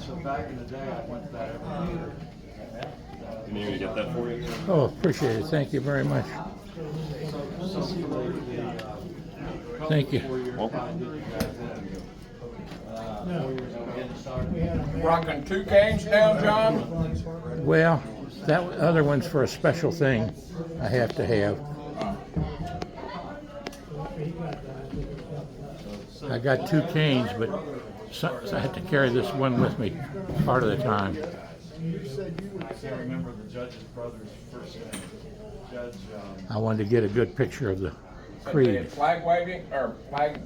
So back in the day, I went to that every year. You need me to get that for you? Oh, appreciate it. Thank you very much. So for the Thank you. 4 years I did you guys in, 4 years ago getting started. Rocking 2 canes now, John? Well, that other one's for a special thing I have to have. I got 2 canes, but so I have to carry this one with me part of the time. I can't remember the judge's brother's first name. Judge, I wanted to get a good picture of the They creed. had flag waving, or flag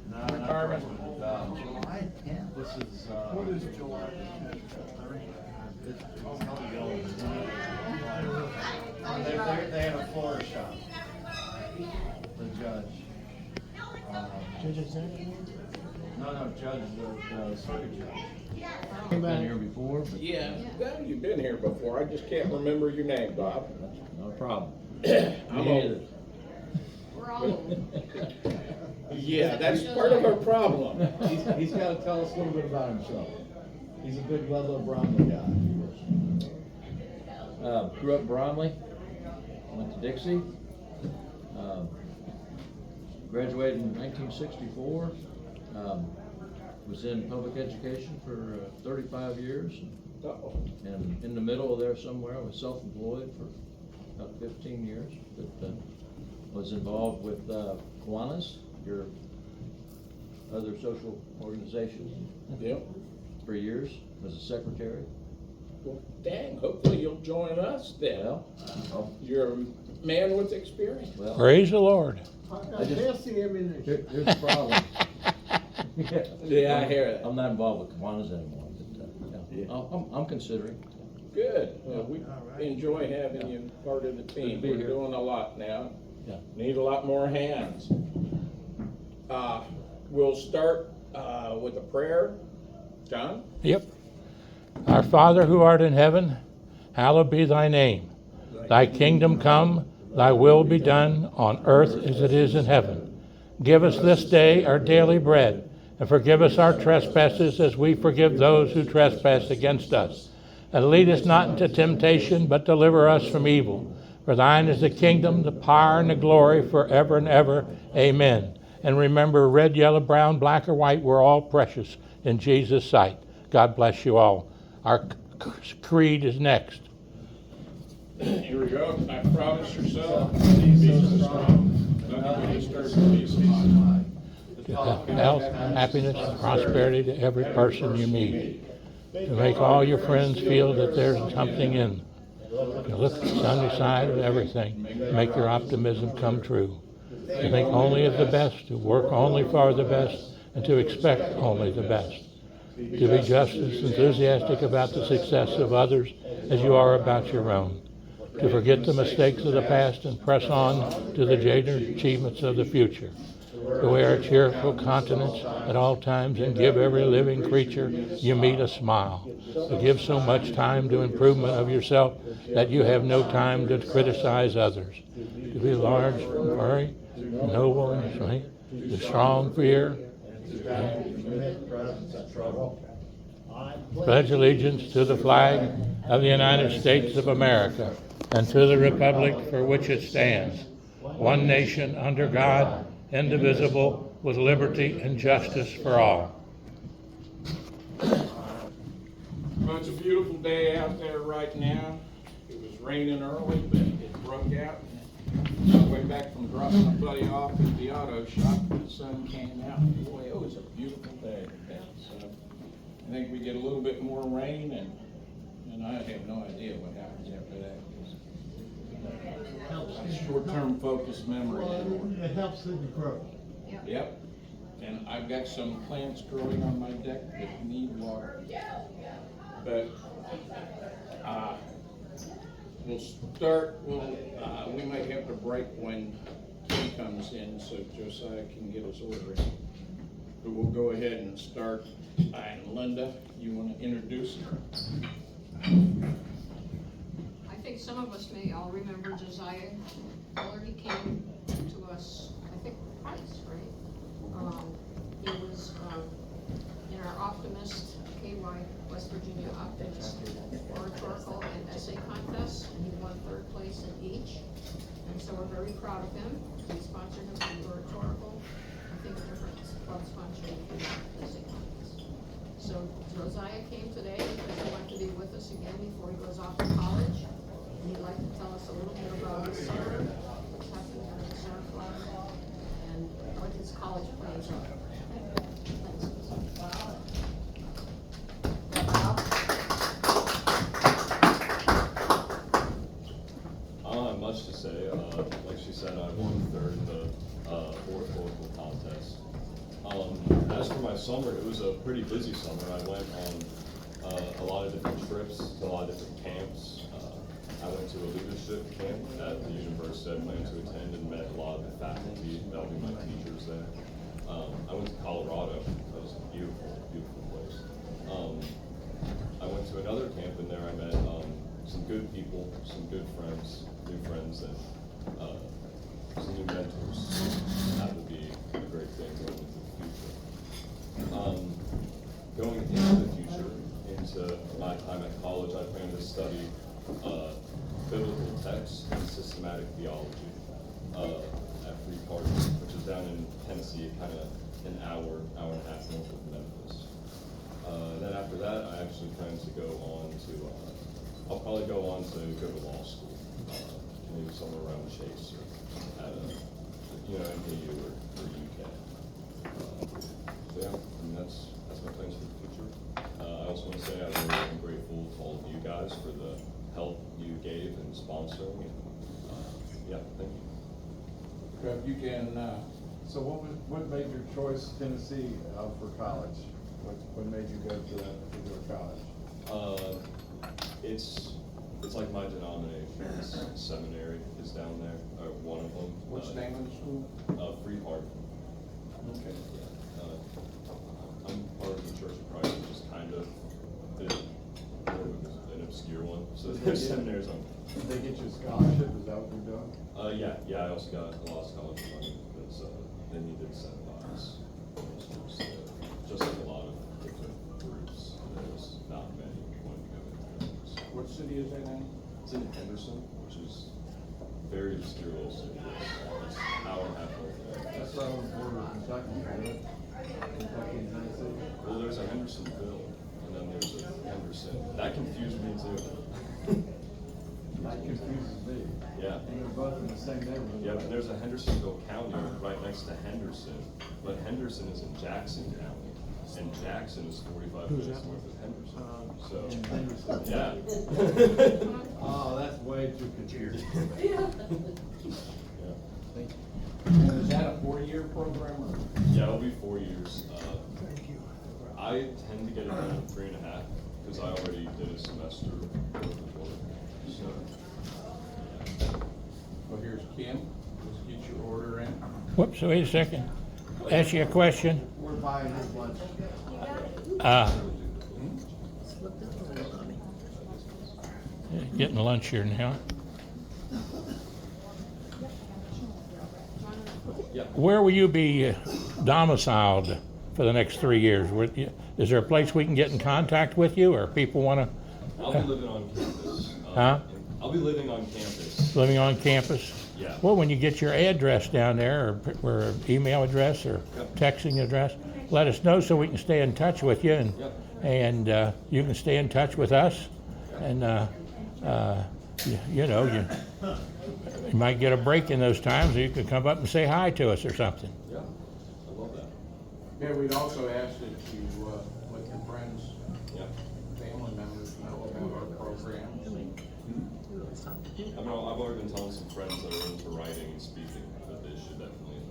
no, retirement? This is, what is July? They had a floor shop. The judge. No, judge, the circuit judge. Been here before, but Yeah, well, you've been here before. I just can't remember your name, Bob. no problem. I'm old. We're all Yeah, that's part of our problem. He's got to tell us a little bit about himself. He's a big Ludlow Bromley guy. Grew up in Bromley, went to Dixie, graduated in 1964, was in public education for 35 years, and in the middle of there somewhere, I was self-employed for about 15 years, but was involved with Kiwanis, your other social organization, Yep. for years, was a secretary. Well, dang, hopefully you'll join us then. Well, You're a man with experience. well, Praise the Lord. here's the problem. Yeah, I hear that. I'm not involved with Kiwanis anymore, but, yeah. I'm considering. Good. Well, we enjoy having you part of the team. Good to be We're here. doing a lot now. Yeah. Need a lot more hands. We'll start with a prayer. John? Yep. Our Father who art in heaven, hallowed be thy name. Thy kingdom come, thy will be done on earth as it is in heaven. Give us this day our daily bread, and forgive us our trespasses as we forgive those who trespass against us. And lead us not into temptation, but deliver us from evil. For thine is the kingdom, the power, and the glory forever and ever. Amen. And remember, red, yellow, brown, black, or white, we're all precious in Jesus' sight. God bless you all. Our creed is next. Here we go. I promise yourself, be so strong, nothing will disturb your peace. Health, happiness, prosperity to every person you meet. To make all your friends feel that there's something in. To look at the sunny side of everything. To make your optimism come true. To think only of the best, to work only for the best, and to expect only the best. To be just as enthusiastic about the success of others as you are about your own. To forget the mistakes of the past and press on to the greater achievements of the future. To wear a cheerful countenance at all times and give every living creature you meet a smile. To give so much time to improvement of yourself that you have no time to criticize others. To be large, furry, noble, and sweet. To strong fear. Pledge allegiance to the flag of the United States of America and to the republic for which it stands, one nation under God, indivisible, with liberty and justice for all. Well, it's a beautiful day out there right now. It was raining early, but it broke out. On the way back from dropping my buddy off at the auto shop, the sun came out. Boy, it was a beautiful day today. So I think we get a little bit more rain, and I have no idea what happens after that. Short-term focused memory. It helps in the growth. Yep. And I've got some plants growing on my deck that need water. But we'll start, we might have to break when Kim comes in so Josiah can get his order in. But we'll go ahead and start. And Linda, you want to introduce her? I think some of us may all remember Josiah Fuller. He came to us, I think, twice, right? He was in our Optimist, KY, West Virginia Optimist, oratorical and essay contests, and he won 3rd place in each. And so we're very proud of him. We sponsored him for the oratorical. I think different clubs sponsored him for the essay contest. So Josiah came today because he wanted to be with us again before he goes off to college. And he'd like to tell us a little bit about his summer, what's happening at the summer club, and what his college plans are. Much to say. Like she said, I won 3rd in the oratorical contest. As for my summer, it was a pretty busy summer. I went on a lot of different trips to a lot of different camps. I went to a leadership camp at the university I plan to attend and met a lot of the faculty. That'll be my teachers there. I went to Colorado. That was a beautiful, beautiful place. I went to another camp, and there I met some good people, some good friends, new friends, and some new mentors. That would be a great thing going into the future. Going into the future, into my time at college, I plan to study biblical texts and systematic theology at Free Park, which is down in Tennessee, kind of an hour and a half north of Memphis. Then after that, I actually plan to go on to, I'll probably go on to go to law school, maybe somewhere around Chase or at NKU or UK. So yeah, I mean, that's my plans for the future. I also want to say I'm really grateful to all of you guys for the help you gave in sponsoring. And, yeah, thank you. Trev, you can, So what made your choice Tennessee for college? What made you go to that particular college? It's like my denomination's seminary is down there, or one of them. what's the name of the school? Free Park. Okay. I'm part of the Church of Christ, which is kind of an obscure one. So there's seminaries on. Did they get you a scholarship? Is that what you're doing? Yeah. I also got a lot of scholarship money because they needed $7. Just like a lot of different groups, there's not many wanting to go into it. So What city is that in? it's in Henderson, which is a very obscure little city. It's an hour and a half north of there. That's right on the border of Kentucky, right? Kentucky and Tennessee. Well, there's a Hendersonville, and then there's a Henderson. That confused me too. That confuses me. Yeah. And they're both in the same neighborhood. Yeah, and there's a Hendersonville County right next to Henderson, but Henderson is in Jackson County, and Jackson is 45 minutes north of Henderson. So, In Henderson. yeah. Oh, that's way too confusing. Yeah. And is that a 4-year program or? Yeah, it'll be 4 years. I tend to get it done in 3.5 because I already did a semester worth of work. So, Well, here's Kim. Let's get your order in. Whoops, wait a second. Ask you a question. We're buying his lunch. Getting lunch here now. yeah. Where will you be domiciled for the next 3 years? Is there a place we can get in contact with you, or people want to I'll be living on campus. Huh? I'll be living on campus. living on campus? Yeah. Well, when you get your address down there, or email address, or Yep. texting address, let us know so we can stay in touch with you, and Yep. and you can stay in touch with us, and you might get a break in those times, or you could come up and say hi to us or something. Yeah, I love that. Yeah, we'd also ask that you, let your friends, Yeah. family members know about our programs. I mean, I've already been telling some friends that are into writing and speaking that they should definitely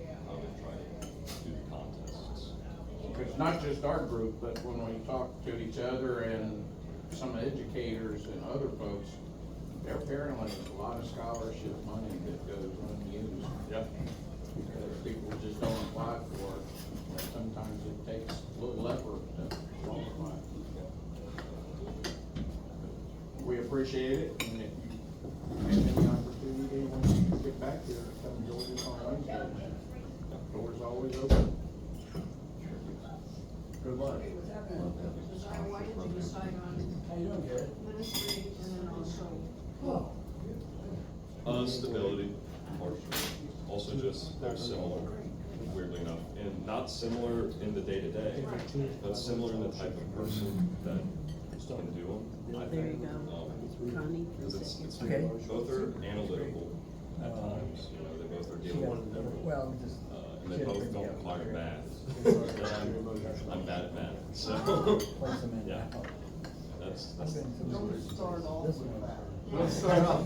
try to do the contests. Because not just our group, but when we talk to each other and some educators and other folks, there apparently is a lot of scholarship money that goes unused. Yeah. Because people just don't apply for it. And sometimes it takes a little effort to qualify. We appreciate it, and if you have any opportunity, when you get back here, come join us on Wednesday. Door's always open. Good luck. Josiah, why did you decide on ministry and then also? Stability, partially. Also just, they're similar, weirdly enough, and not similar in the day-to-day, but similar in the type of person that can do them, I think. There you go. Connie. Because it's both are analytical at times, you know, they both are dealing with people. Well, just. And they both don't require math. I'm bad at math, so, yeah. That's. Don't start off with that. Don't start off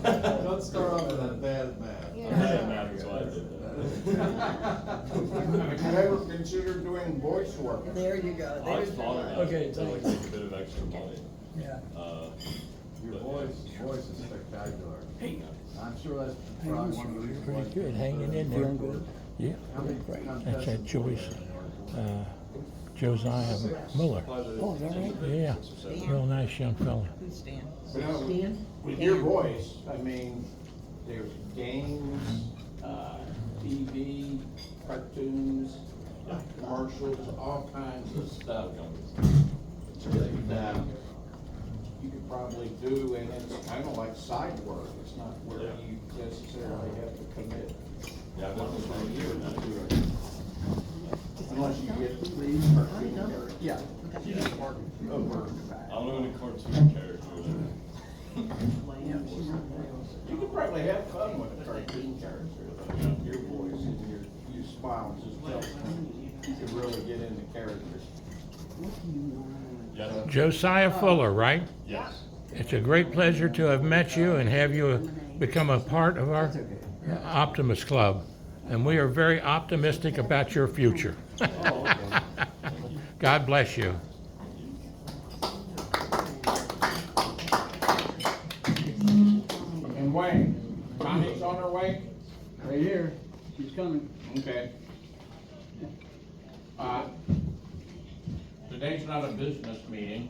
with that bad math. I'm bad at math, that's why I did Have you ever considered doing voice work? There you go. that. I There's thought your- about Okay, it, to like thanks. take a bit of extra money. Yeah. Your voice is spectacular. Hey. I'm sure that's probably one of the reasons why. Pretty good, hanging in there. Yeah, How many that's contests that have you Joyce, been Josiah Muller. Oh, is that right? Yeah, real nice young fella. Who's Stan? You know, Stan? with your voice, I mean, there's games, TV, cartoons, commercials, all kinds of stuff that you could probably do, and it's kind of like side work. It's not where you necessarily have to commit. Yeah, I've done this for a year now. Unless you get three cartoon characters. Yeah. Over. I don't know any cartoon characters. You could probably have fun with a cartoon character, though. Your voice and your smile just tells me you could really get into characters. Yeah. Josiah Fuller, right? Yes. It's a great pleasure to have met you and have you become a part of our Optimist Club. And we are very optimistic about your future. God bless you. And Wayne, Connie's on her way? Right here, she's coming. Okay. Today's not a business meeting.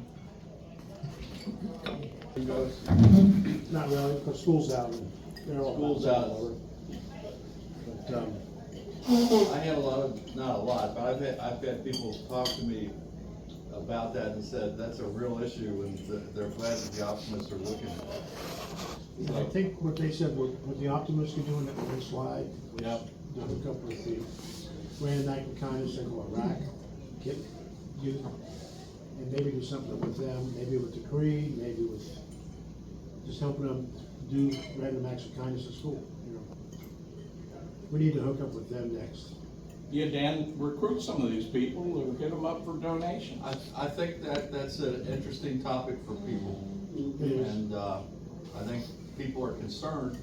Not really, because school's out. School's out. But, I had a lot of, not a lot, but I've had people talk to me about that and said that's a real issue and they're glad that the Optimists are looking at it. I think what they said, what the Optimists are doing, that one slide, which Yep. to hook up with the Grand Night and Kindness in Iraq, get youth, and maybe do something with them, maybe with the Creed, maybe with just helping them do random acts of kindness at school, you know. We need to hook up with them next. Yeah, Dan, recruit some of these people or hit them up for donations. I think that's an interesting topic for people. It is. And, I think people are concerned,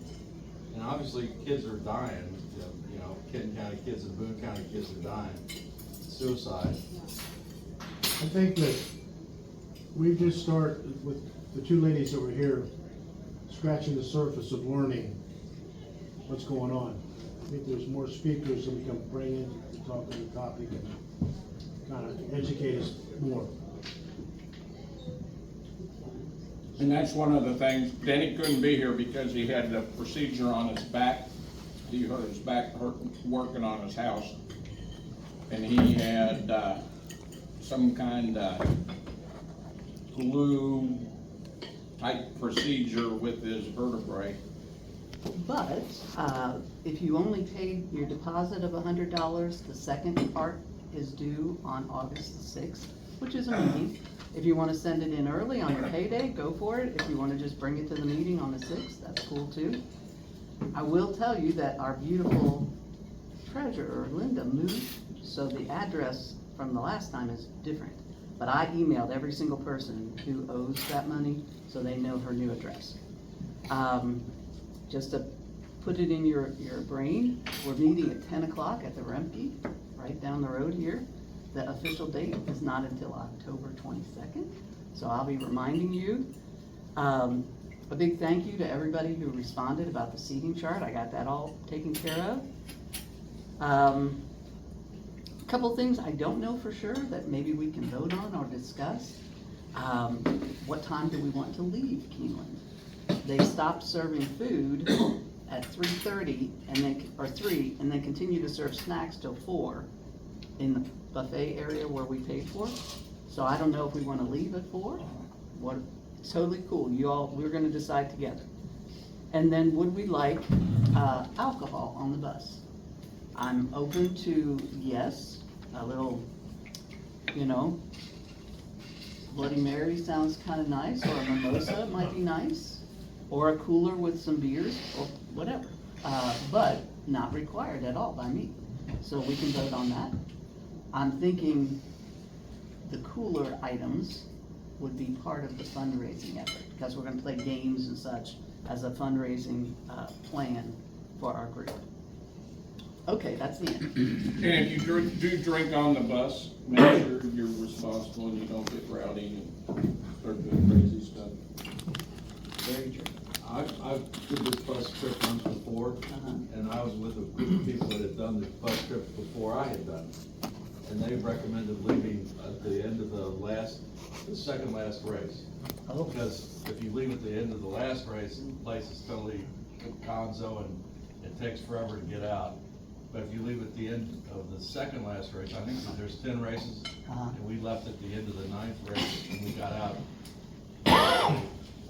and obviously kids are dying, you know, Kenton County kids and Boone County kids are dying, suicide. I think that we just start with the two ladies over here scratching the surface of learning what's going on. I think there's more speakers that we can bring in to talk on the topic and kind of educate us more. And that's one of the things, Denny couldn't be here because he had a procedure on his back. He hurt his back working on his house. And he had, some kind of glue type procedure with his vertebrae. But, if you only paid your deposit of $100, the second part is due on August the 6th, which is a meeting. If you wanna send it in early on your payday, go for it. If you wanna just bring it to the meeting on the 6th, that's cool too. I will tell you that our beautiful treasurer, Linda, moved, so the address from the last time is different. But I emailed every single person who owes that money, so they know her new address. Just to put it in your brain, we're meeting at 10 o'clock at the Remke, right down the road here. The official date is not until October 22nd, so I'll be reminding you. A big thank you to everybody who responded about the seating chart. I got that all taken care of. Couple things I don't know for sure that maybe we can vote on or discuss. What time do we want to leave Keeneland? They stopped serving food at 3:30 and then, or 3, and then continue to serve snacks till 4 in buffet area where we paid for it. So I don't know if we wanna leave at 4, what, it's totally cool, we're gonna decide together. And then would we like, alcohol on the bus? I'm open to, yes, a little, Bloody Mary sounds kinda nice, or a mimosa might be nice, or a cooler with some beers, or whatever. But not required at all by me, so we can vote on that. I'm thinking the cooler items would be part of the fundraising effort, because we're gonna play games and such as a fundraising, plan for our group. Okay, that's the end. And if you do drink on the bus, make sure you're responsible and you don't get rowdy and start doing crazy stuff. Very true. I've did this bus trip once before, and I was with a group of people that had done the bus trips before I had done it. And they recommended leaving at the end of the second last race. Oh. Because if you leave at the end of the last race, the place is totally gonzo and it takes forever to get out. But if you leave at the end of the second last race, I think that there's 10 races, and we left at the end of the 9th race and we got out.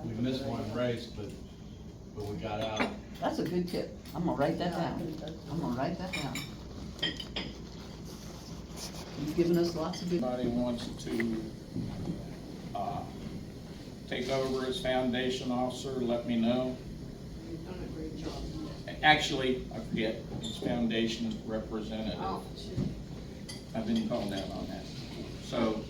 We missed one race, but we got out. That's a good tip. I'm gonna write that down. You've given us lots of good. Anybody wants to, take over as foundation officer, let me know. You've done a great job. Actually, I forget, it's foundation representative. Oh, shoot. I've been called out on that. So,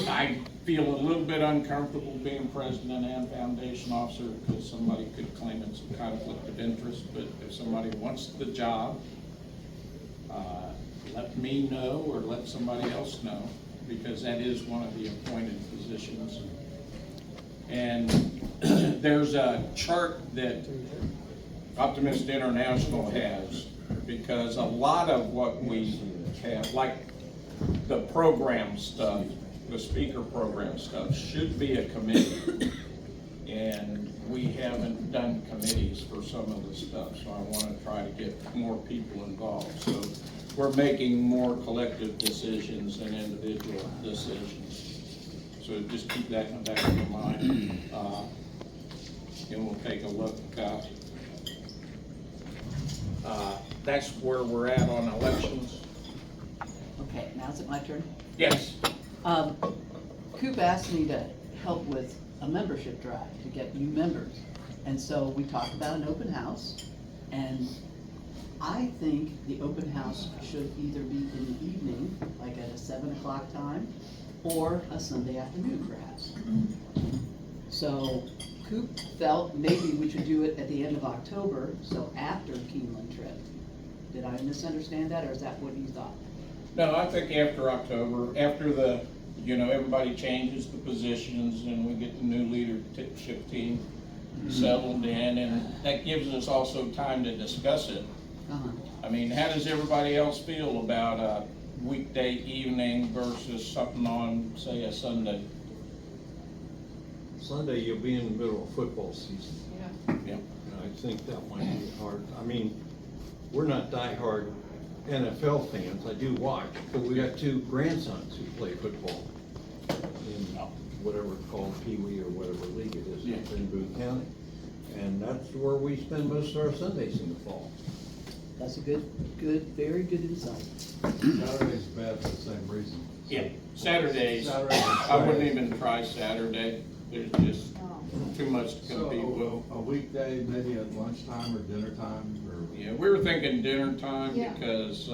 I feel a little bit uncomfortable being president and foundation officer because somebody could claim it's a conflict of interest, but if somebody wants the job, let me know or let somebody else know, because that is one of the appointed positions. And there's a chart that Optimist International has, because a lot of what we have, like the program stuff, the speaker program stuff, should be a committee. And we haven't done committees for some of the stuff, so I want to try to get more people involved. So we're making more collective decisions than individual decisions. So just keep that in the back of your mind. And we'll take a look. That's where we're at on elections. Okay, now is it my turn? Yes. Coop asked me to help with a membership drive to get new members. And so we talked about an open house, and I think the open house should either be in the evening, like at a 7 o'clock time, or a Sunday afternoon perhaps. So Coop felt maybe we should do it at the end of October, so after Keeneland trip. Did I misunderstand that, or is that what you thought? No, I think after October, after everybody changes the positions and we get the new leadership team settled in, and that gives us also time to discuss it. I mean, how does everybody else feel about a weekday evening versus something on, say, a Sunday? Sunday, you'll be in the middle of football season. Yeah. And I think that might be hard. I mean, we're not diehard NFL fans. I do watch, but we got 2 grandsons who play football in whatever it's called, Pee Wee or whatever league it is in Boone County. And that's where we spend most of our Sundays in the fall. That's a good, very good insight. Saturday's bad for the same reason. Yeah, Saturdays, Saturdays. I wouldn't even try Saturday. There's just too much to compete with. So a weekday, maybe at lunchtime or dinner time, or? Yeah, we were thinking dinner time Yeah. because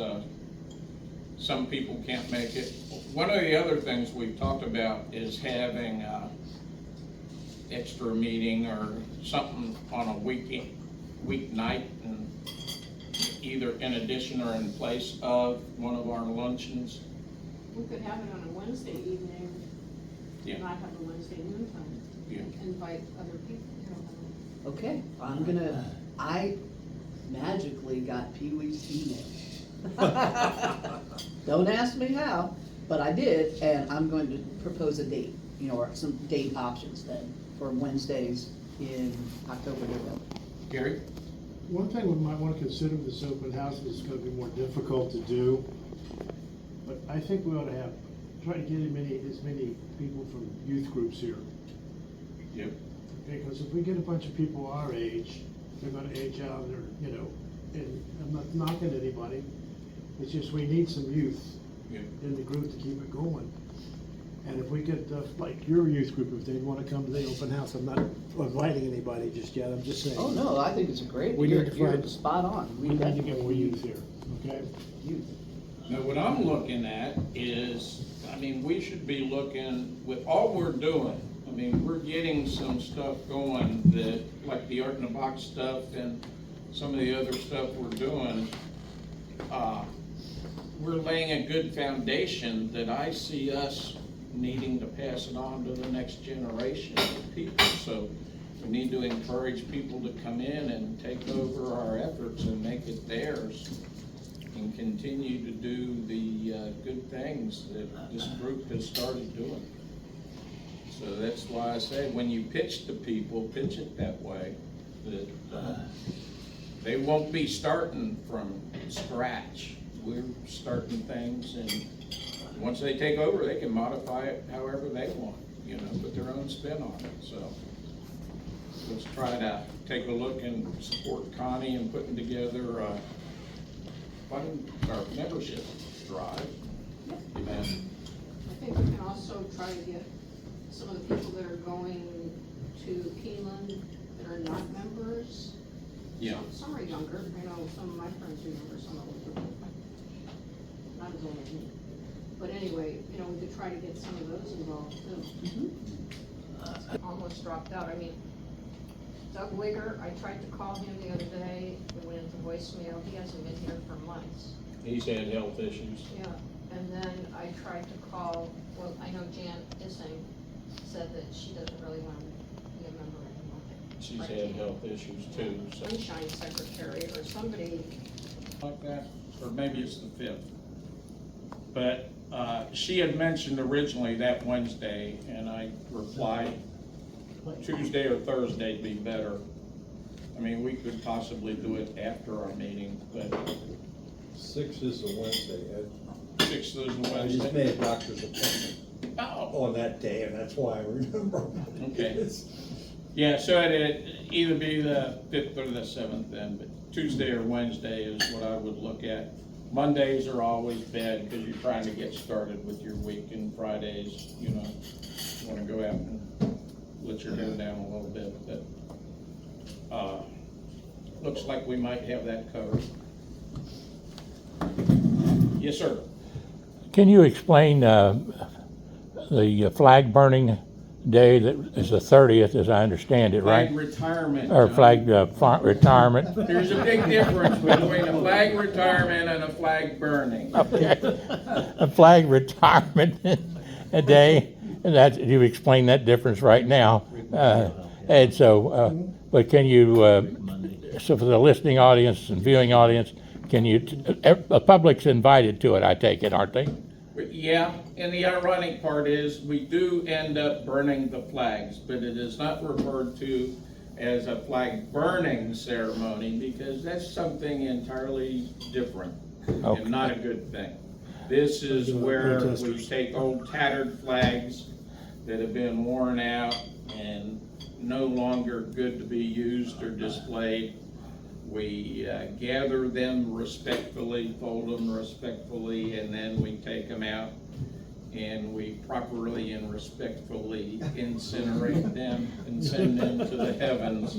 some people can't make it. One of the other things we've talked about is having extra meeting or something on a weeknight, and either in addition or in place of one of our luncheons. We could have it on a Wednesday evening, Yeah. not have a Wednesday noontime. Yeah. Invite other people. Okay, I magically got Pee Wee's email. Don't ask me how, but I did, and I'm going to propose a date, or some date options then for Wednesdays in October, November. Gary? One thing we might want to consider with this open house is gonna be more difficult to do, but I think we ought to try to get as many people from youth groups here. Yep. Because if we get a bunch of people our age, they're gonna age out, and I'm not knocking anybody, it's just we need some youth Yep. in the group to keep it going. And if we could, like your youth group, if they'd wanna come to the open house, I'm not inviting anybody just yet, I'm just saying. Oh, no, I think it's a great, We need to you're find- spot on. We need to get more youth here, okay? Youth. Now, what I'm looking at is, I mean, we should be looking, with all we're doing, I mean, we're getting some stuff going that, like the Art in the Box stuff and some of the other stuff we're doing, we're laying a good foundation that I see us needing to pass it on to the next generation of people. So we need to encourage people to come in and take over our efforts and make it theirs and continue to do the good things that this group has started doing. So that's why I say, when you pitch to people, pitch it that way, that they won't be starting from scratch. We're starting things, and once they take over, they can modify it however they want, you know, put their own spin on it. So let's try to take a look and support Connie in putting together our membership drive. Amen. I think we can also try to get some of the people that are going to Keeneland that are not members. Yeah. Some are younger, I know some of my friends are younger, some are older, not as old as me. But anyway, you know, we could try to get some of those involved too. Almost dropped out, I mean, Doug Wigger, I tried to call him the other day, it went into voicemail, he hasn't been here for months. He's had health issues. Yeah, and then I tried to call, well, I know Jan Issing said that she doesn't really want to be a member anymore. She's Like had Jan. health issues too, so. Sunshine Secretary or somebody. Like that, or maybe it's the 5th. But she had mentioned originally that Wednesday, and I replied, Tuesday or Thursday'd be better. I mean, we could possibly do it after our meeting, but 6th is a Wednesday, Ed. 6th is a I just Wednesday. made a doctor's appointment Oh, on that day, and that's why I remember. okay. Yeah, so it'd either be the 5th or the 7th then, but Tuesday or Wednesday is what I would look at. Mondays are always bad because you're trying to get started with your week, and Fridays, you know, you want to go out and let your hair down a little bit, but looks like we might have that covered. Yes, sir. Can you explain the flag burning day that is the 30th, as I understand it, right? Flag retirement. Or John. flag retirement? There's a big difference between a flag retirement and a flag burning. Okay. A flag retirement a day, and that, you explain that difference right now. And so, but can you, so for the listening audience and viewing audience, can you, the public's invited to it, I take it, aren't they? Yeah, and the ironic part is we do end up burning the flags, but it is not referred to as a flag burning ceremony because that's something entirely different Okay. and not a good thing. This is where we take old tattered flags that have been worn out and no longer good to be used or displayed. We gather them respectfully, fold them respectfully, and then we take them out and we properly and respectfully incinerate them and send them to the heavens.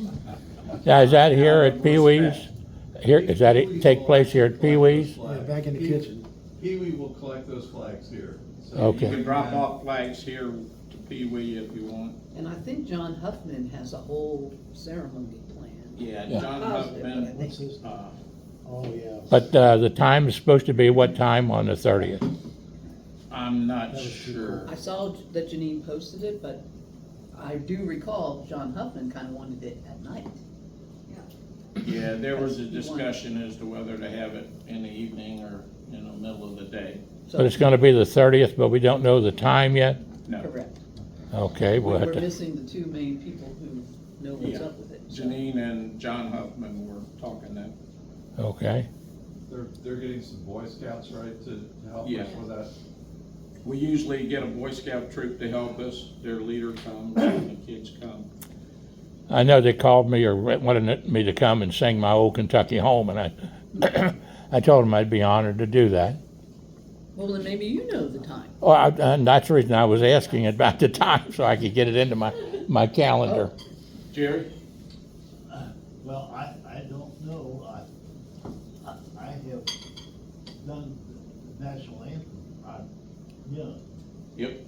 Now, is that here at Pee Wee's? Here, is that it take place here at Pee Wee's? Yeah, back in the kitchen. Pee Wee will collect those flags here. So Okay. You can drop off flags here to Pee Wee if you want. And I think John Huffman has a whole ceremony planned. Yeah, Yeah. John Positive, but I Huffman, think- What's this? Oh, yeah. But the time is supposed to be what time on the 30th? I'm not That was too sure. I saw that Janine posted it, but I do recall John Huffman kind of wanted it at night. Yeah, there was a discussion as to whether to have it in the evening or in the middle of the day. But it's gonna be the 30th, but we don't know the time yet? No. Correct. Okay, we'll have We're to, missing the two main people who know what's Yeah. up with it. Janine and John Huffman were talking that. Okay. They're getting some Boy Scouts, right, to help Yeah. us with that? We usually get a Boy Scout troop to help us. Their leader comes and the kids come. I know they called me or wanted me to come and sing my old Kentucky home, and I, I told them I'd be honored to do that. Well, then maybe you know the time. Oh, and that's the reason I was asking about the time, so I could get it into my calendar. Jerry? Well, I don't know. I have done the national anthem. I'm young. Yep.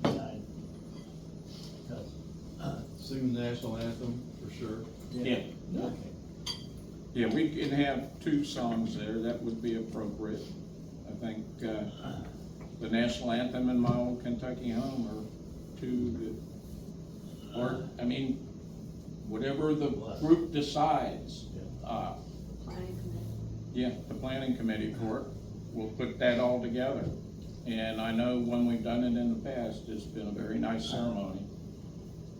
And Sing the national anthem, for sure. Yeah. okay. Yeah, we can have two songs there. That would be appropriate. I think, the national anthem and my old Kentucky home are two that, or, I mean, whatever the group decides. Planning committee. Yeah, the planning committee for it. We'll put that all together. And I know when we've done it in the past, it's been a very nice ceremony.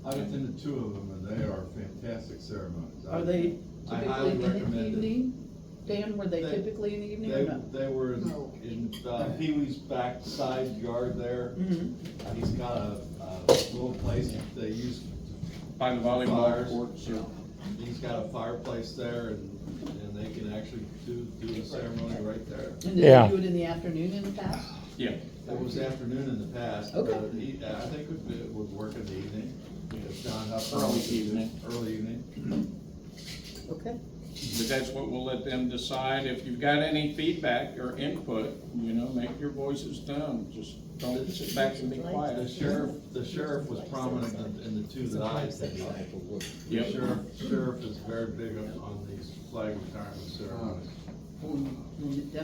I've attended two of them, and they are fantastic ceremonies. Are they I typically highly in the recommend it. evening? Dan, were they They- typically in the evening They, or no? they were No. in Pee Wee's backside yard there. Mhm. He's got a little place that they use. By the volleyball Fires. courts, yeah. He's got a fireplace there, and they can actually do the ceremony right there. And did Yeah. they do it in the afternoon in the past? Yeah. It was afternoon in the past, Okay. but I think it would work in the evening. If John Huffman Early wants to do- evening. Early evening. Okay. But that's what we'll let them decide. If you've got any feedback or input, make your voices known. Just don't sit back and be The quiet. sheriff was prominent in the two that I attended. Yep. Sheriff is very big on these flag retirement ceremonies.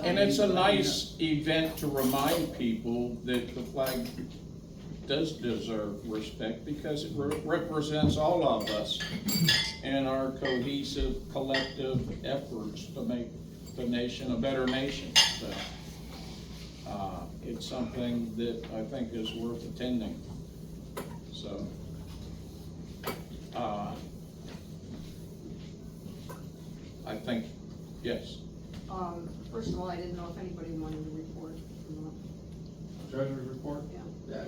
And it's a nice event to remind people that the flag does deserve respect because it represents all of us and our cohesive, collective efforts to make the nation a better nation. So, it's something that I think is worth attending. So, I think, yes. First of all, I didn't know if anybody wanted to report or not. Treasurer's report? Yeah. Yeah.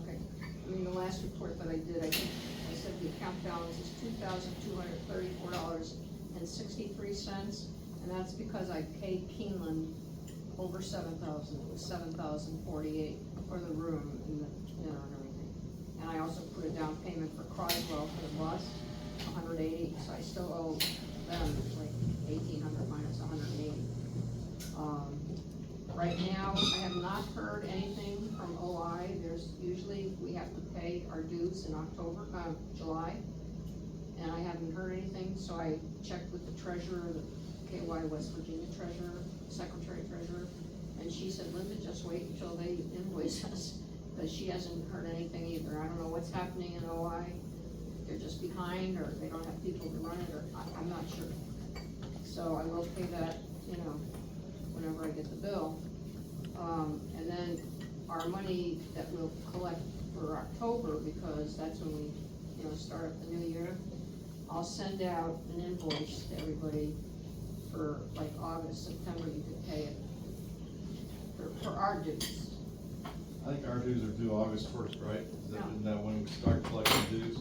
Okay. I mean, the last report that I did, I think I said the account balance is $2,234.63, and that's because I paid Keeneland over $7,000. It was $7,048 for the room and the dinner and everything. And I also put a down payment for Croswell for the bus, $180. So I still owe them like $1,800 minus $180. Right now, I have not heard anything from OI. Usually we have to pay our dues in July, and I haven't heard anything, so I checked with the treasurer, the KY West Virginia treasurer, secretary treasurer, and she said, Linda, just wait until they invoice us, because she hasn't heard anything either. I don't know what's happening in OI. They're just behind, or they don't have people to run it, or I'm not sure. So I will pay that, whenever I get the bill. And then our money that we'll collect for October, because that's when we, start up the new year, I'll send out an invoice to everybody for like August, September, you could pay it for our dues. I think our dues are due August 1st, right? Isn't that when we start collecting dues?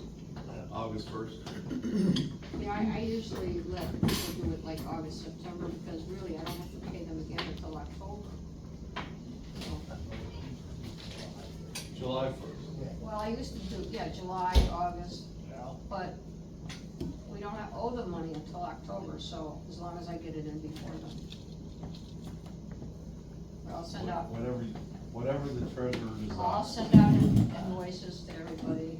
August 1st? Yeah, I usually let people do it like August, September, because really I don't have to pay them again until October. July 1st. Well, I used to do, July, August, but we don't owe them money until October, so as long as I get it in before then. But I'll send out, Whatever the treasurer I'll desires. send out invoices to everybody.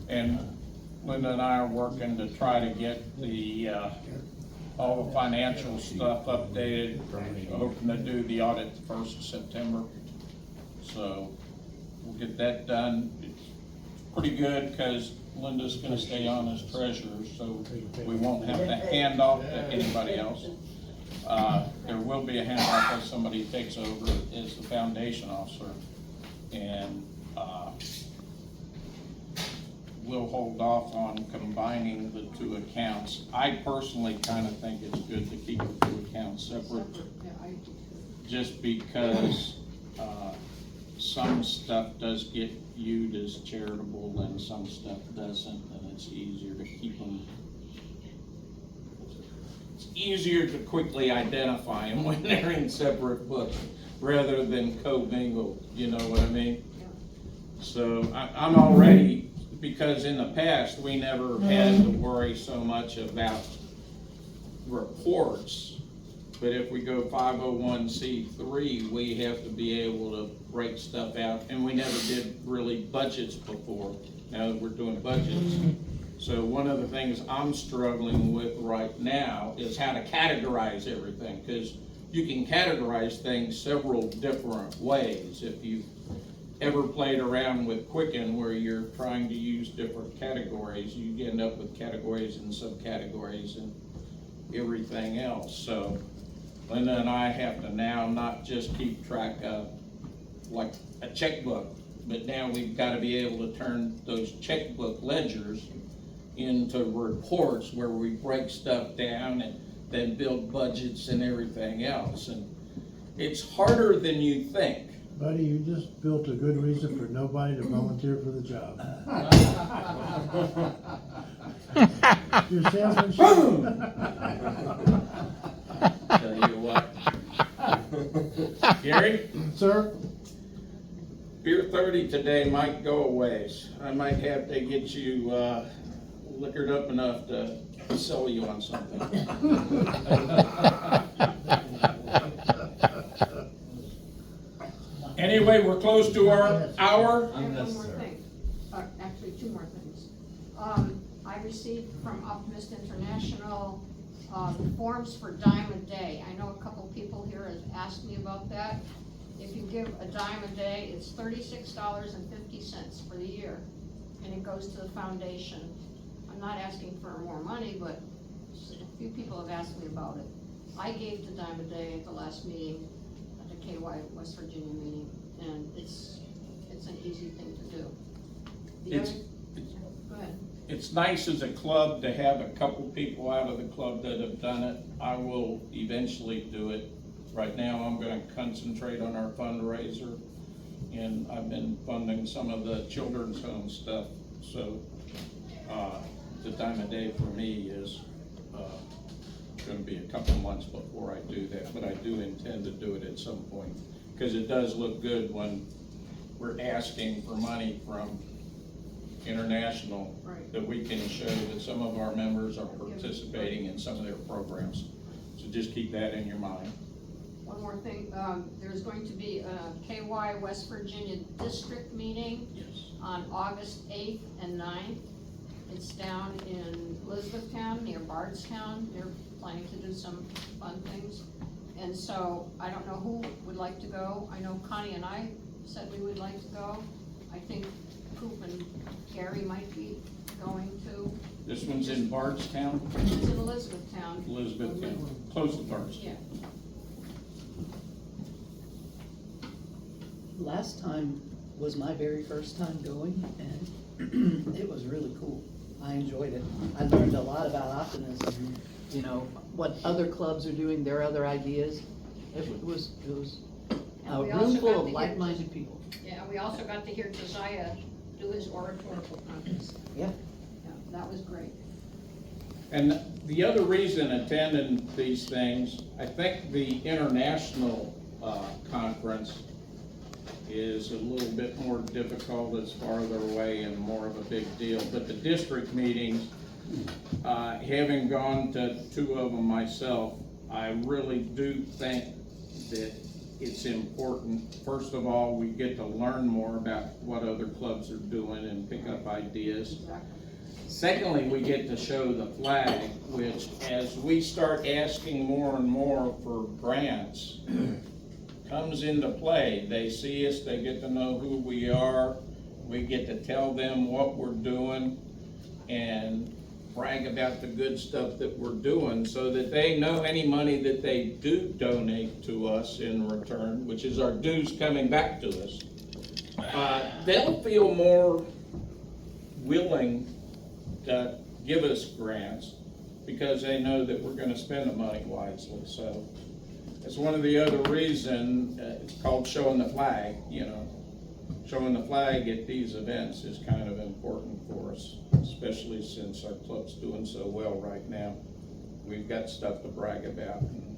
And Linda and I are working to try to get all the financial stuff updated. We're hoping to do the audit the 1st of September. So we'll get that done. It's pretty good because Linda's gonna stay on as treasurer, so we won't have to hand off to anybody else. There will be a handoff if somebody takes over as the foundation officer. And we'll hold off on combining the two accounts. I personally kind of think it's good to keep the two accounts separate, Yeah, I do too. just because some stuff does get viewed as charitable and some stuff doesn't, and it's easier to keep them. It's easier to quickly identify them when they're in separate books rather than co-mingled, you know what I mean? Yeah. So I'm already, because in the past, we never had to worry so much about reports. But if we go 501c3, we have to be able to break stuff out, and we never did really budgets before. Now that we're doing budgets. So one of the things I'm struggling with right now is how to categorize everything, because you can categorize things several different ways. If you've ever played around with Quicken where you're trying to use different categories, you end up with categories and subcategories and everything else. So Linda and I have to now not just keep track of like a checkbook, but now we've got to be able to turn those checkbook ledgers into reports where we break stuff down and then build budgets and everything else. And it's harder than you think. Buddy, you just built a good reason for nobody to volunteer for the job. Your salesmanship. Tell you what. Gary? Sir? Beer 30 today might go a ways. I might have to get you liquored up enough to sell you on something. Anyway, we're close to our hour. I have one more thing, actually two more things. I received from Optimist International, forms for dime a day. I know a couple people here have asked me about that. If you give a dime a day, it's $36.50 for the year, and it goes to the foundation. I'm not asking for more money, but a few people have asked me about it. I gave the dime a day at the last meeting, at the KY West Virginia meeting, and it's an easy thing to do. The It's- other- Go ahead. It's nice as a club to have a couple people out of the club that have done it. I will eventually do it. Right now, I'm gonna concentrate on our fundraiser, and I've been funding some of the children's home stuff. So, the dime a day for me is, gonna be a couple months before I do that, but I do intend to do it at some point. Cause it does look good when we're asking for money from international, Right. that we can show that some of our members are participating in some of their programs. So just keep that in your mind. One more thing, there's going to be a KY West Virginia district meeting Yes. on August 8th and 9th. It's down in Elizabethtown, near Bardstown. They're planning to do some fun things. And so, I don't know who would like to go. I know Connie and I said we would like to go. I think Coop and Gary might be going to. This one's in Bardstown, It's in Elizabethtown. Elizabethtown, close to Bardstown. Yeah. Last time was my very first time going, and it was really cool. I enjoyed it. I learned a lot about optimism, you know, what other clubs are doing, their other ideas. It was And a we also room got full to of hear- like-minded people. Yeah, we also got to hear Josiah do his oratorical contest. Yeah. Yeah, that was great. And the other reason attending these things, I think the international conference is a little bit more difficult, it's farther away and more of a big deal. But the district meetings, having gone to two of them myself, I really do think that it's important. First of all, we get to learn more about what other clubs are doing and pick up ideas. Exactly. Secondly, we get to show the flag, which as we start asking more and more for grants, comes into play. They see us, they get to know who we are, we get to tell them what we're doing and brag about the good stuff that we're doing so that they know any money that they do donate to us in return, which is our dues coming back to us, they'll feel more willing to give us grants because they know that we're gonna spend the money wisely, so. It's one of the other reason, it's called showing the flag, you know. Showing the flag at these events is kind of important for us, especially since our club's doing so well right now. We've got stuff to brag about and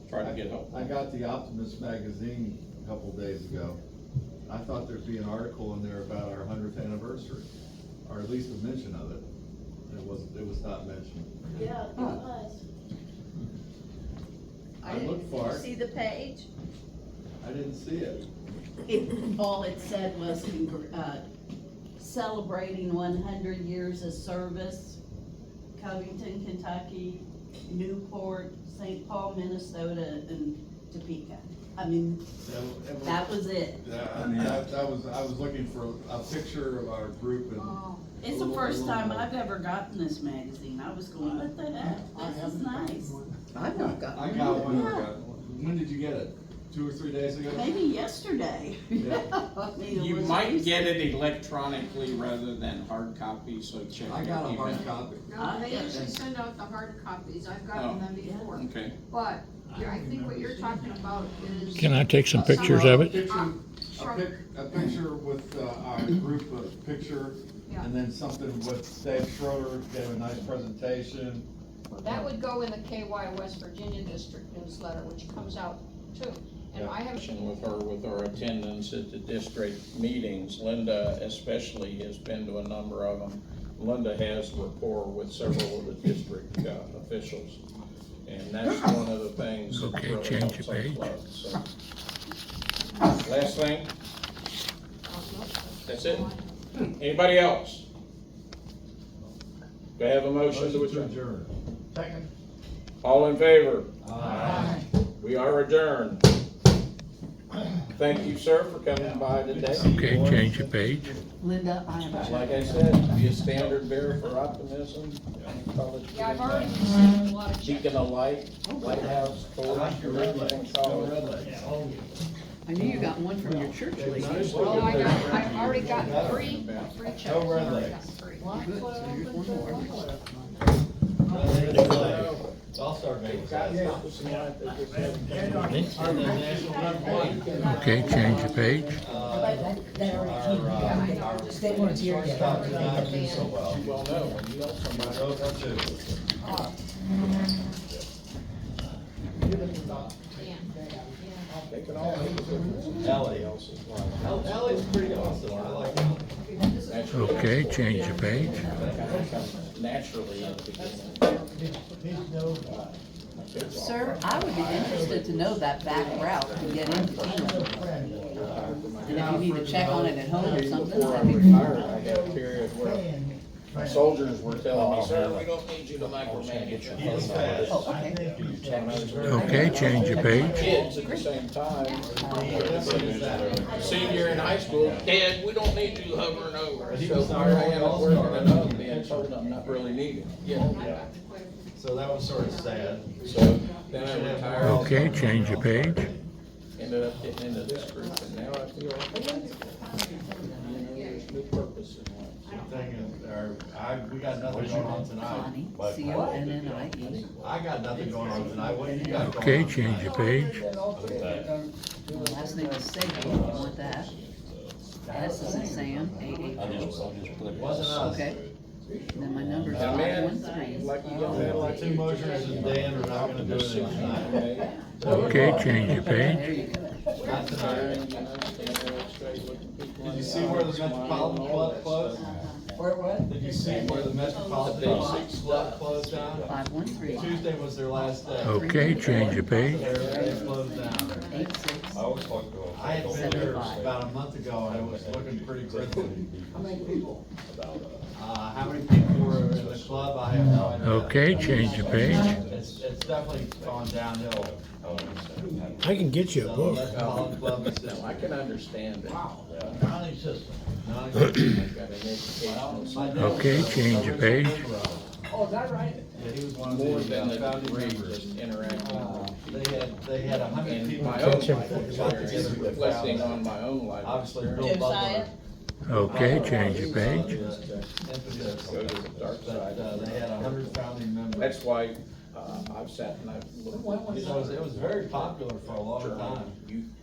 try to get help. I got the Optimist magazine a couple days ago. I thought there'd be an article in there about our 100th anniversary, or at least a mention of it. It was not mentioned. Yeah, it was. I looked for Did it. you see the page? I didn't see it. All it said was, celebrating 100 years of service, Covington, Kentucky, Newport, St. Paul, Minnesota, and Topeka. I mean, that was it. Yeah, I mean, I was looking for a picture of our group and. It's the first time I've ever gotten this magazine. I was going, what the heck? This is nice. I've not gotten I one. got one. Yeah. When did you get it? 2 or 3 days ago? Maybe yesterday. Yeah. I mean, it You was might recent. get it electronically rather than hard copy, so check. I got a your hard email. copy. No, they usually send out the hard copies, I've gotten them before. Okay. But, yeah, I think what you're talking about is. Can I take some pictures of it? A picture with our group, a picture, Yeah. and then something with Dave Schroeder gave a nice presentation. That would go in the KY West Virginia District newsletter, which comes out too. And I have. With her, with our attendance at the district meetings, Linda especially has been to a number of them. Linda has rapport with several of the district officials, and that's one of the things that Okay, really change helps your our page. club, so. Last thing, that's it. Anybody else? Do I have a motion to adjourn? Second. All in favor? Aye. We are adjourned. Thank you, sir, for coming by today. Okay, change the page. Linda, I am. Like I said, be a standard bearer for optimism. Yeah, I've already received a lot of checks. Beacon of light, lighthouse, torch, I knew you got one from your church lady. Well, I've already got three checks. No red I've already legs. got three. Good, so here's one more. I'll start making. Okay, change the page. They weren't here yet. Well, no, when you know somebody. They can all make a difference in somebody else's life. Ellie's pretty awesome, I like Ellie. Okay, change the page. Naturally in the beginning. Sir, I would be interested to know that back route to get into Kenton. And if you need to check on it at home or something, Before I that'd be retired, I had a period where my soldiers were telling me, sir, we don't need you to micromanage your phone. Oh, okay. Okay, change the page. Kids at the same time. Senior in high school, Dad, we don't need you hovering over. So here I am at work and I'm being told I'm not really needed. Yeah. So that was sort of sad. So then I retired. Okay, change the page. Ended up getting into this group and now I feel like, there's new purpose in life. Thing is, we got nothing going on tonight. Connie, but C-O-N-N-I-E. I got nothing going on tonight, what do you got going on? Okay, change the page. My last name is Sagan, if you want that. S is in Sam, A-H. Wasn't us. Okay. Then my number's Now, man, 513. like you young man like Two you. motions and Dan are not gonna do anything tonight. Okay, change the There page. you go. Not tonight. Did you see where the Metropolitan Club closed? Where what? Did you see where the Metropolitan Club closed down? 513. Tuesday was their last day. Okay, change the page. They closed down. 86. I had been there about a month ago and it was looking pretty critical. How many people? How many people were in the club, I have no idea. Okay, change the page. It's definitely gone downhill. I can get you a book. Metropolitan Club is just. I can understand it. County system. I've got an educational side. Okay, change the page. Oh, is that right? Yeah, he was one of More the than the founding degree, members. just interacting. They had 100 And people. my own life experience, reflecting on my own life Obviously, experience. Bill Josiah? Butler Okay, change your page. They had 100 founding members. That's why, I've sat and I've It looked. was very popular for a long time.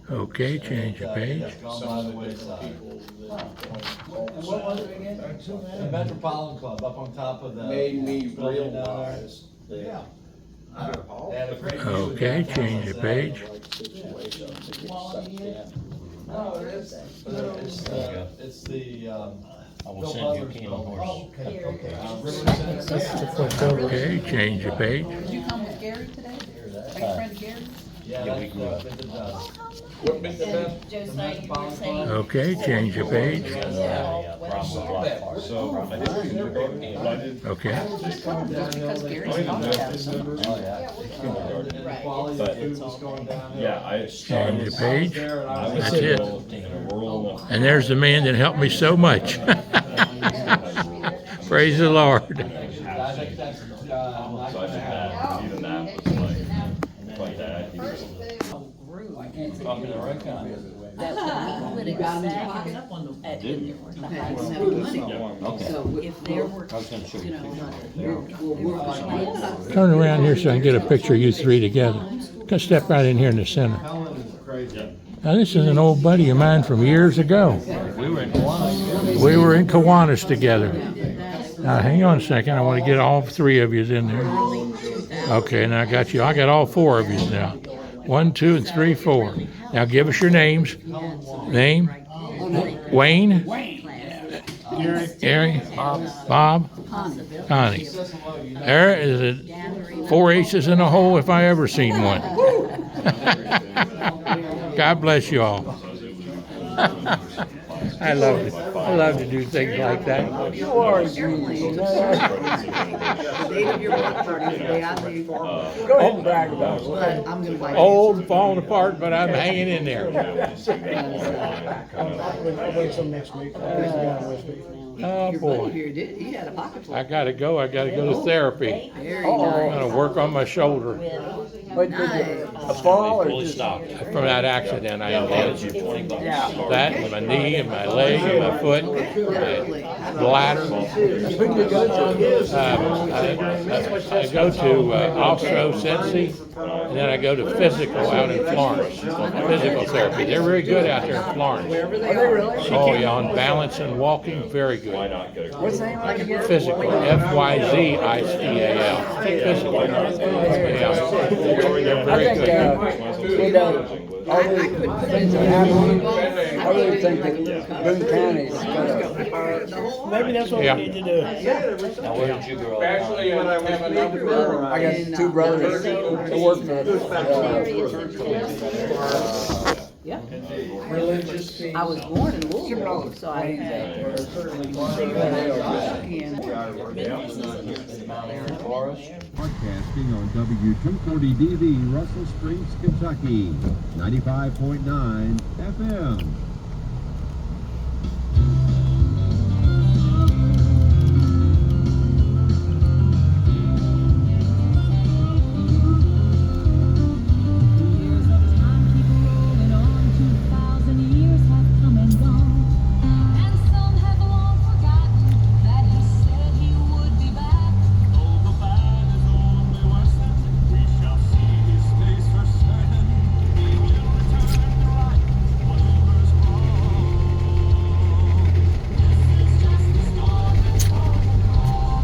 Okay, change your page. It's gone by the wayside. People that And what was it again? The Metropolitan Club up on top of the. made me building down there. realize that. Yeah. They had a great view of Okay, downtown change your Los page. Like situations that get sucked in. No, it's the, I will Bill send you a Butler's can of building. horse. River Center. Okay, change your page. Did you come with Gary today? Are you friend of Gary? Yeah, Yeah, we that's, grew up. Vintage Dust. What made the best? The Metropolitan Club. Okay, change your page. Yeah, problem with block party. So, what I did, Okay, Just because Gary's talked about some. Oh, yeah. And the quality of the food was going downhill. yeah, I change started your page. There, and I was. That's it. in a rural. And there's the man that helped me so much. Praise the Lord. I think that's, So I did that, even that was like that. He was- Talking to Rick on it. Would accept at the high school. Okay. So if there were, I was gonna show you you. know, Turn around here so I can get a picture of you three together. Come step right in here in the center. Helen is crazy. Now, this is an old buddy of mine from years ago. We were in Kiwanis. We were in Kiwanis together. Now, hang on a second. I want to get all three of you in there. Okay, now I got you. I got all four of you now. 1, 2, and 3, 4. Now, give us your names. Name? Wayne? Gary? Bob? Connie. There is it. 4 aces in a hole if I ever seen one. God bless you all. I love it. I love to do things like that. You are a genius. The date of your block party is the day I leave. Go ahead and brag about it. But I'm gonna like. Old, falling apart, but I'm hanging in there. I'll wait till next week. Oh, Your buddy boy. here did, he had a pocket full. I gotta go. I gotta go to therapy. Very I'm nice. gonna work on my shoulder A fall or fully just? stopped from that accident I had. $20. That and my knee and my leg and my foot, my bladder. I go to Ostro, Sensi, and then I go to physical out in Florence. Physical therapy. They're very good out there in Florence. Oh yeah, on balance and walking, very good. Why not get a? What's the name like again? Physical, F-Y-Z-I-C-A-L. Physical. Yeah. They're very good. I couldn't put it in. I really think that Boone County is maybe that's what Yeah. we need to do. Now, where did you grow up? Actually, I have a number. I got two brothers who work Yeah. Religious. I was born in Louisville, so I. Broadcasting on W240DV, Russell Springs, Kentucky, 95.9 FM.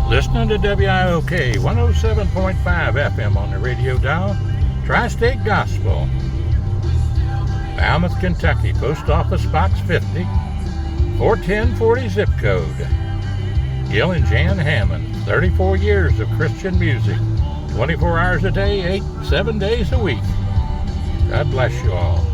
Listening to WIOK 107.5 FM on the radio dial, Tri-State Gospel. Falmouth, Kentucky, Post Office Box 50, 41040 zip code. Gil and Jan Hammond, 34 years of Christian music, 24 hours a day, 7 days a week. God bless you all.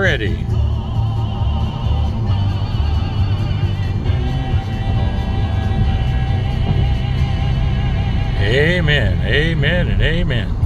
ready. Amen, amen, and amen.